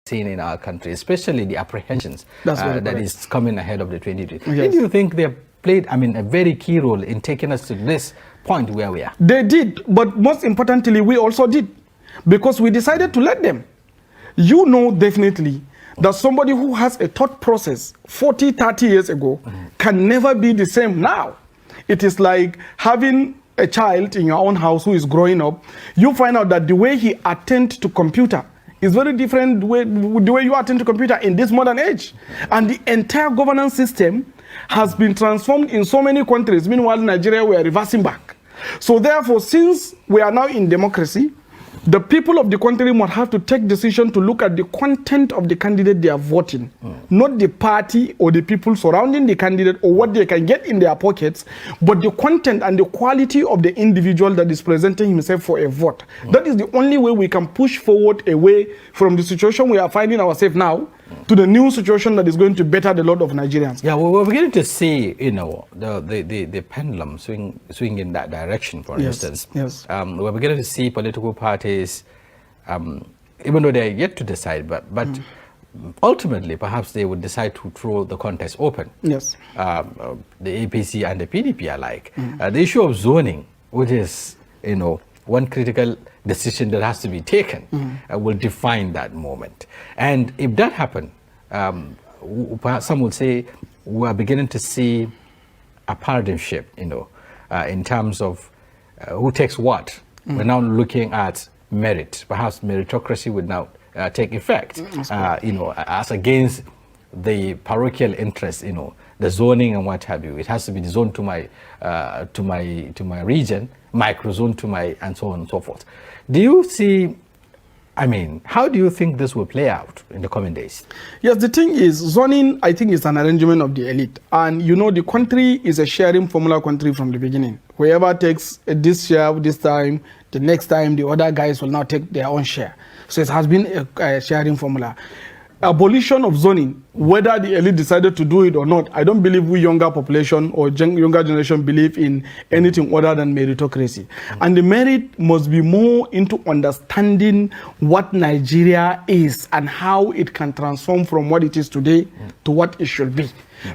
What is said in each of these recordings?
seen in our country, especially the apprehensions that is coming ahead of the 2020. Yes. Do you think they have played, a very key role in taking us to this point where we are? They did, but most importantly, we also did, because we decided to let them. You know definitely that somebody who has a thought process 40, 30 years ago can never be the same now. It is like having a child in your own house who is growing up. You find out that the way he attends to computer is very different the way you attend to computer in this modern age. And the entire governance system has been transformed in so many countries. Meanwhile, Nigeria, we are reversing back. So therefore, since we are now in democracy, the people of the country must have to take decision to look at the content of the candidate they are voting, not the party or the people surrounding the candidate or what they can get in their pockets, but the content and the quality of the individual that is presenting himself for a vote. That is the only way we can push forward away from the situation we are finding ourselves now to the new situation that is going to better the lot of Nigerians. Yeah, well, we're beginning to see, the pendulum swing in that direction, for instance. Yes. We're beginning to see political parties, even though they're yet to decide, but ultimately, perhaps they would decide to throw the contest open. Yes. The APC and the PDP alike. The issue of zoning, which is, one critical decision that has to be taken, will define that moment. And if that happens, perhaps some would say we are beginning to see a paradigm shift, in terms of who takes what. We're now looking at merit. Perhaps meritocracy would now take effect, as against the parochial interest, the zoning and what have you. It has to be zoned to my region, microzone to my, and so on and so forth. Do you see, how do you think this will play out in the coming days? Yes, the thing is, zoning, I think, is an arrangement of the elite. And the country is a sharing formula country from the beginning. Whoever takes this share this time, the next time the other guys will now take their own share. So it has been a sharing formula. Abolition of zoning, whether the elite decided to do it or not, I don't believe we younger population or younger generation believe in anything other than meritocracy. And the merit must be more into understanding what Nigeria is and how it can transform from what it is today to what it should be.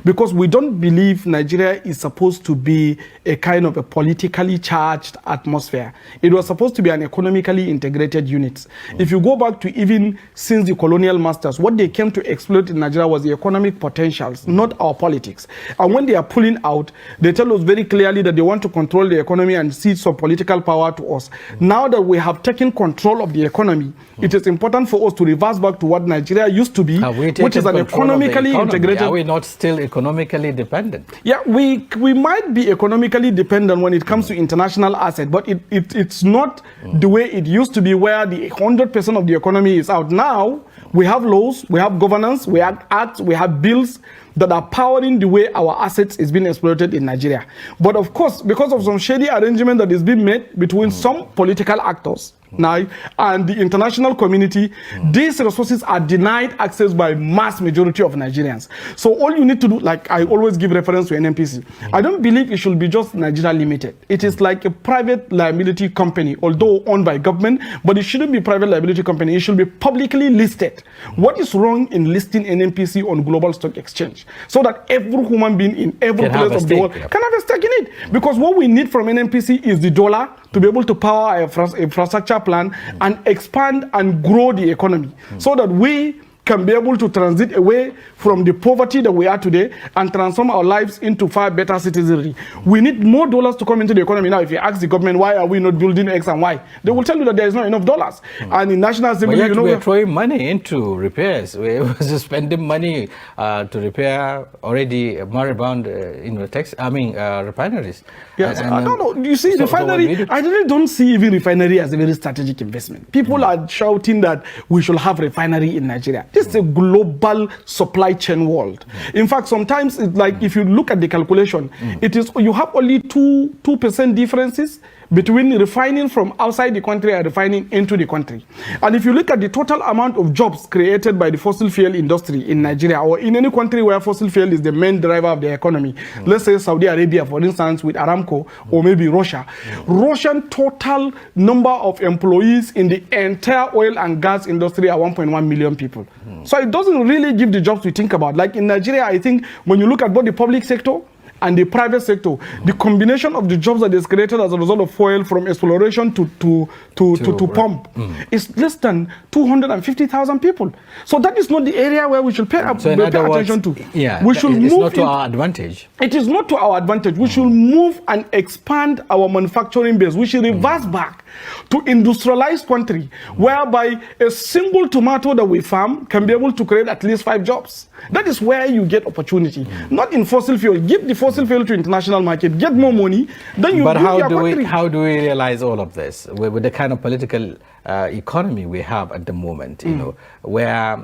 Because we don't believe Nigeria is supposed to be a kind of a politically charged atmosphere. It was supposed to be an economically integrated unit. If you go back to even since the colonial masters, what they came to exploit in Nigeria was the economic potentials, not our politics. And when they are pulling out, they tell us very clearly that they want to control the economy and cede some political power to us. Now that we have taken control of the economy, it is important for us to reverse back to what Nigeria used to be, which is an economically integrated. Are we not still economically dependent? Yeah, we might be economically dependent when it comes to international assets, but it's not the way it used to be, where the 100% of the economy is out. Now we have laws, we have governance, we have acts, we have bills that are powering the way our assets is being exploited in Nigeria. But of course, because of some shady arrangement that is being made between some political actors now and the international community, these resources are denied access by mass majority of Nigerians. So all you need to do, like I always give reference to NNPC, I don't believe it should be just Nigeria Limited. It is like a private liability company, although owned by government, but it shouldn't be private liability company. It should be publicly listed. What is wrong in listing NNPC on Global Stock Exchange? So that every human being in every place of the world can have a stake in it. Because what we need from NNPC is the dollar to be able to power our infrastructure plan and expand and grow the economy so that we can be able to transit away from the poverty that we are today and transform our lives into far better citizenry. We need more dollars to come into the economy. Now, if you ask the government, why are we not building X and Y? They will tell you that there is not enough dollars. And in National Assembly, we're throwing money into repairs. We're spending money to repair already moribund, refineries. Yes, I don't know. You see, refinery, I really don't see even refinery as a very strategic investment. People are shouting that we should have refinery in Nigeria. This is a global supply chain world. In fact, sometimes it's like if you look at the calculation, it is you have only 2% differences between refining from outside the country and refining into the country. And if you look at the total amount of jobs created by the fossil fuel industry in Nigeria or in any country where fossil fuel is the main driver of the economy, let's say Saudi Arabia, for instance, with Aramco, or maybe Russia, Russian total number of employees in the entire oil and gas industry are 1.1 million people. So it doesn't really give the jobs we think about. Like in Nigeria, I think when you look at both the public sector and the private sector, the combination of the jobs that is created as a result of oil from exploration to pump is less than 250,000 people. So that is not the area where we should pay attention to. Yeah, we should it's move not to our advantage. It is not to our advantage. We should move and expand our manufacturing base. We should reverse back to industrialized country, whereby a single tomato that we farm can be able to create at least 5 jobs. That is where you get opportunity, not in fossil fuel. Give the fossil fuel to international market, get more money, then you. But how do we realize all of this with the kind of political economy we have at the moment? You know, where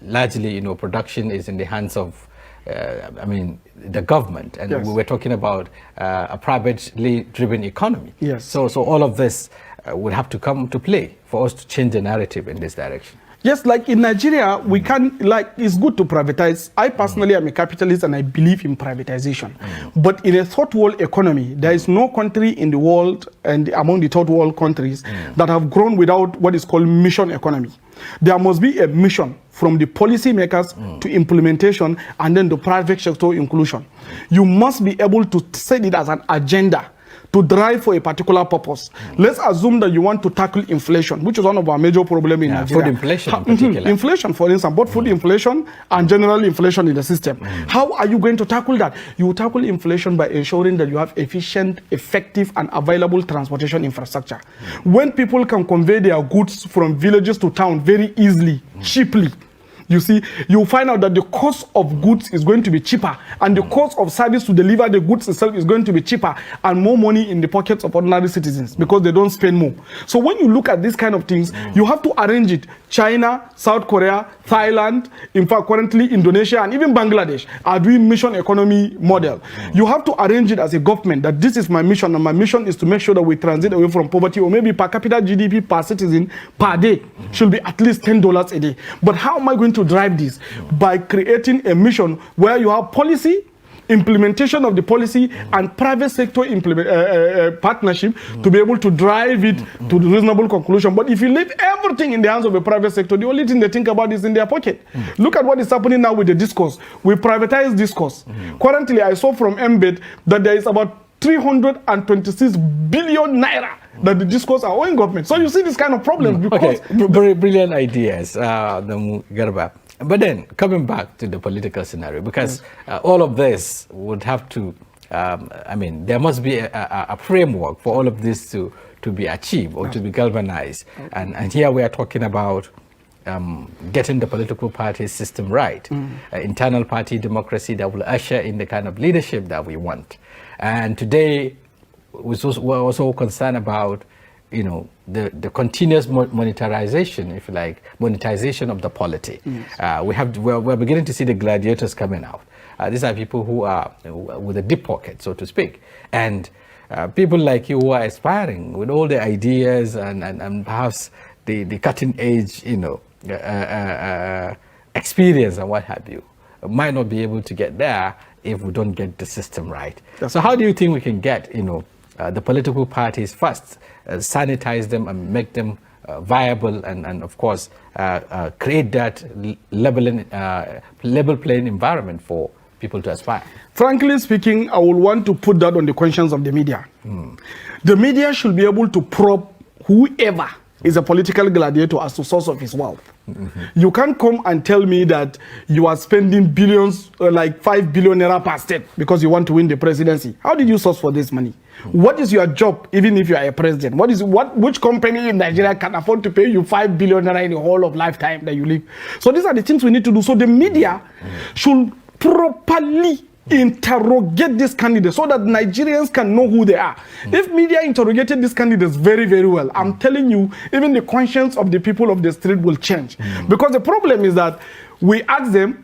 largely production is in the hands of the government, and yes. we're talking about a privately driven economy. Yes. So all of this would have to come to play for us to change the narrative in this direction. Yes, like in Nigeria, we can, it's good to privatize. I personally am a capitalist and I believe in privatization. But in a third world economy, there is no country in the world and among the third world countries that have grown without what is called mission economy. There must be a mission from the policy makers to implementation and then the private sector inclusion. You must be able to set it as an agenda to drive for a particular purpose. Let's assume that you want to tackle inflation, which is one of our major problems in Nigeria. Food inflation in particular. Inflation, for instance, both food inflation and general inflation in the system. How are you going to tackle that? You tackle inflation by ensuring that you have efficient, effective, and available transportation infrastructure. When people can convey their goods from villages to town very easily, cheaply, you see, you'll find out that the cost of goods is going to be cheaper, and the cost of service to deliver the goods itself is going to be cheaper, and more money in the pockets of ordinary citizens because they don't spend more. So when you look at these kind of things, you have to arrange it. China, South Korea, Thailand, in fact, currently Indonesia, and even Bangladesh are doing mission economy model. You have to arrange it as a government that this is my mission, and my mission is to make sure that we transit away from poverty, or maybe per capita GDP per citizen per day should be at least $10 a day. But how am I going to drive this? By creating a mission where you have policy, implementation of the policy, and private sector partnership to be able to drive it to the reasonable conclusion. But if you leave everything in the hands of the private sector, the only thing they think about is in their pocket. Look at what is happening now with the discourse. We privatize discourse. Currently, I saw from Embed that there is about 326 billion naira that the discourse are owing government. So you see this kind of problem. Because very brilliant ideas, Adamu Garba. But then coming back to the political scenario, because all of this would have to, there must be a framework for all of this to be achieved or to be galvanized. And here we are talking about getting the political party system right, internal party democracy that will usher in the kind of leadership that we want. And today, we're also concerned about, the continuous monetization, if you like, monetization of the polity. We're beginning to see the gladiators coming out. These are people who are with a deep pocket, so to speak. And people like you who are aspiring with all the ideas and perhaps the cutting edge, experience and what have you, might not be able to get there if we don't get the system right. So how do you think we can get, the political parties first, sanitize them and make them viable, and of course create that level playing environment for people to aspire? Frankly speaking, I would want to put that on the conscience of the media. The media should be able to probe whoever is a political gladiator as the source of his wealth. You can't come and tell me that you are spending billions, like 5 billion naira per state because you want to win the presidency. How did you source for this money? What is your job, even if you are a president? Which company in Nigeria can afford to pay you 5 billion naira in the whole of lifetime that you live? So these are the things we need to do. So the media should properly interrogate these candidates so that Nigerians can know who they are. If media interrogated these candidates very, very well, I'm telling you, even the conscience of the people of the street will change. Because the problem is that we ask them,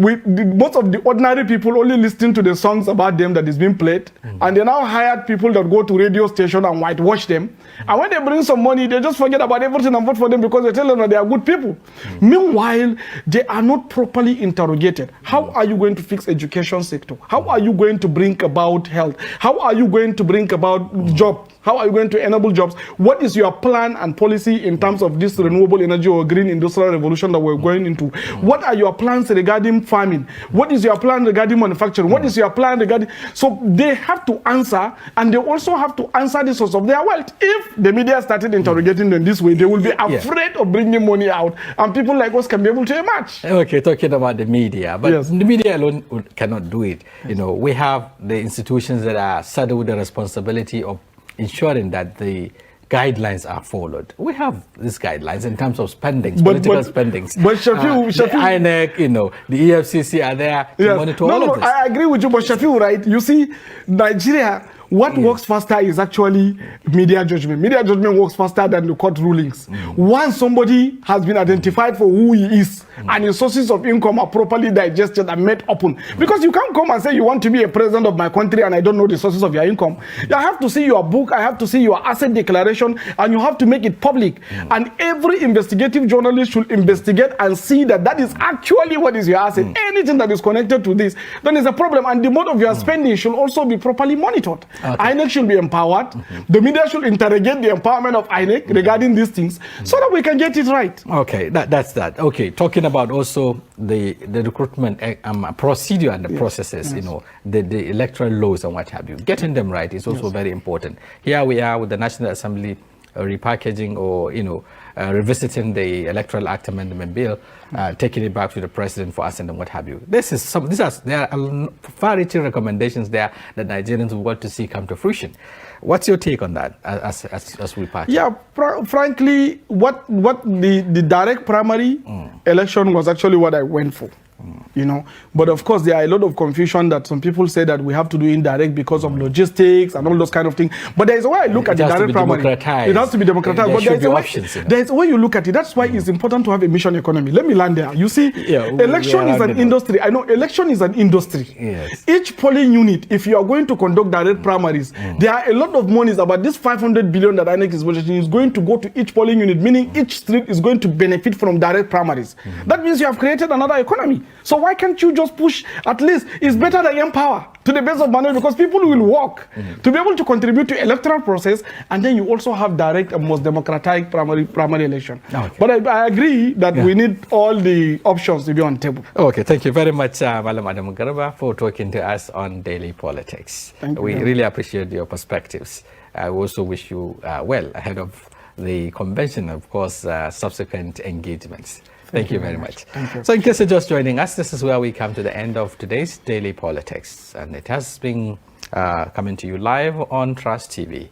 most of the ordinary people only listen to the songs about them that is being played, and they now hired people that go to radio station and whitewash them. And when they bring some money, they just forget about everything and vote for them because they tell them that they are good people. Meanwhile, they are not properly interrogated. How are you going to fix education sector? How are you going to bring about health? How are you going to bring about job? How are you going to enable jobs? What is your plan and policy in terms of this renewable energy or green industrial revolution that we're going into? What are your plans regarding farming? What is your plan regarding manufacturing? What is your plan regarding... So they have to answer, and they also have to answer the source of their wealth. If the media started interrogating them this way, they will be afraid of bringing money out, and people like us can be able to emerge. Okay, talking about the media, but the media alone cannot do it. You know, we have the institutions that are saddled with the responsibility of ensuring that the guidelines are followed. We have these guidelines in terms of spendings, political spendings. But Shafiu, the INEC, you know, the EFCC are there to monitor all of this. I agree with you, but Shafiu, right? You see, Nigeria, what works faster is actually media judgment. Media judgment works faster than the court rulings. Once somebody has been identified for who he is and his sources of income are properly digested and made open. Because you can't come and say you want to be a president of my country and I don't know the sources of your income. I have to see your book, I have to see your asset declaration, and you have to make it public. And every investigative journalist should investigate and see that that is actually what is your asset. Anything that is connected to this, then is a problem. And the mode of your spending should also be properly monitored. INEC should be empowered. The media should interrogate the empowerment of INEC regarding these things so that we can get it right. Okay, that's that. Okay, talking about also the recruitment procedure and the processes, you know, the electoral laws and what have you. Getting them right is also very important. Here we are with the National Assembly repackaging or, you know, revisiting the Electoral Act Amendment Bill, taking it back to the President for assent and what have you. There are far-reaching recommendations there that Nigerians would want to see come to fruition. What's your take on that as we package? Yeah, frankly, what the direct primary election was actually what I went for. You know, but of course there are a lot of confusion that some people say that we have to do indirect because of logistics and all those kind of things. But there is a way I look at the direct primary. It has to be democratized. But there is a way you look at it. That's why it's important to have a mission economy. Let me land there. You see, election is an industry. I know election is an industry. Yes. Each polling unit, if you are going to conduct direct primaries, there are a lot of monies. About this 500 billion that INEC is budgeting is going to go to each polling unit, meaning each street is going to benefit from direct primaries. That means you have created another economy. So why can't you just push? At least it's better than empower to the base of money, because people will work to be able to contribute to electoral process, and then you also have direct and most democratic primary election. Okay. But I agree that we need all the options to be on the table. Okay, thank you very much, Madam Adamu Garba, for talking to us on Daily Politics. We really appreciate your perspectives. I also wish you well ahead of the convention, of course, subsequent engagements. Thank you very much. Thank you. So in case you're just joining us, this is where we come to the end of today's Daily Politics. And it has been coming to you live on Trust TV.